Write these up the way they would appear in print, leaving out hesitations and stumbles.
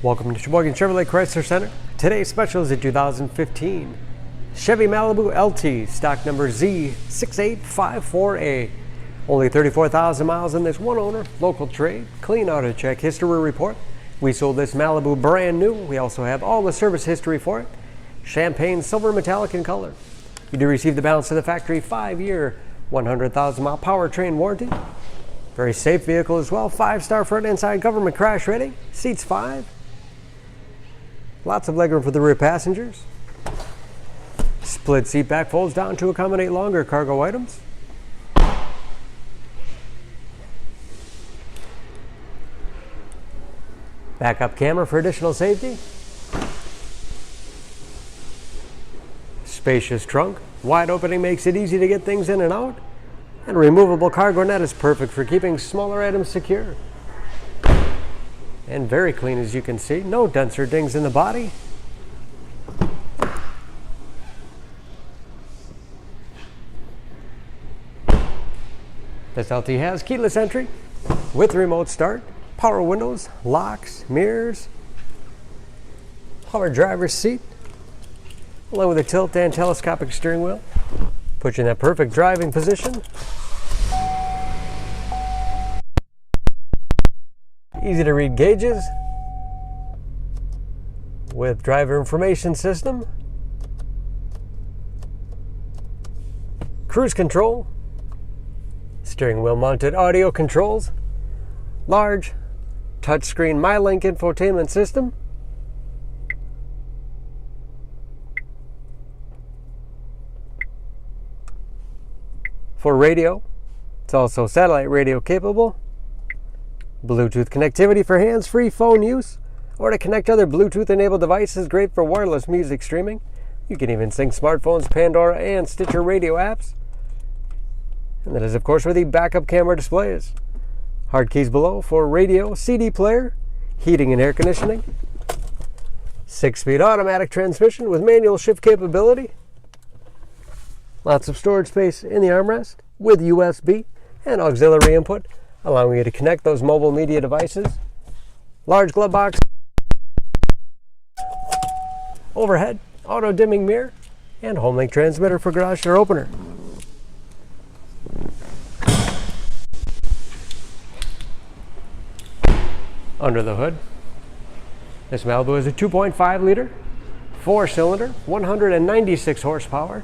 Welcome to Sheboygan Chevrolet Chrysler Center. Today's special is a 2015 Chevy Malibu LT, stock number Z6854A. Only 34,000 miles in this, one owner, local trade, clean auto check history report. We sold this Malibu brand new. We also have all the service history for it. Champagne silver metallic in color. You do receive the balance of the factory 5-year, 100,000 mile powertrain warranty. Very safe vehicle as well. 5-star front and side government crash rating. Seats 5. Lots of legroom for the rear passengers. Split seat back folds down to accommodate longer cargo items. Backup camera for additional safety. Spacious trunk. Wide opening makes it easy to get things in and out. And a removable cargo net is perfect for keeping smaller items secure. And very clean, as you can see. No dents or dings in the body. This LT has keyless entry with remote start, power windows, locks, mirrors, power driver's seat, along with a tilt and telescopic steering wheel. Put you in that perfect driving position. Easy to read gauges with driver information system, cruise control, steering wheel mounted audio controls, large touchscreen MyLink infotainment system, for radio. It's also satellite radio capable. Bluetooth connectivity for hands-free phone use or to connect other Bluetooth-enabled devices. Great for wireless music streaming. You can even sync smartphones, Pandora, and Stitcher radio apps. And that is, of course, where the backup camera display is. Hard keys below for radio, CD player, heating and air conditioning. 6-speed automatic transmission with manual shift capability. Lots of storage space in the armrest with USB and auxiliary input, allowing you to connect those mobile media devices. Large glove box. Overhead, auto dimming mirror, and HomeLink transmitter for garage door opener. Under the hood, this Malibu is a 2.5 liter, 4-cylinder, 196 horsepower.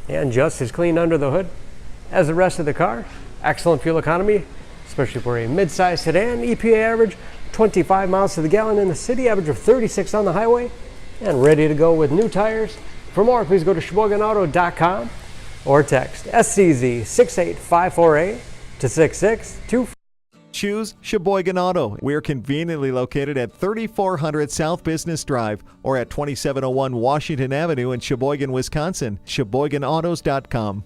And just as clean under the hood as the rest of the car. Excellent fuel economy, especially for a mid-size sedan. EPA average 25 miles to the gallon in the city, average of 36 on the highway, and ready to go with new tires. For more, please go to SheboyganAuto.com or text SCZ6854A to 6624. Choose Sheboygan Auto. We're conveniently located at 3400 South Business Drive or at 2701 Washington Avenue in Sheboygan, Wisconsin. SheboyganAutos.com.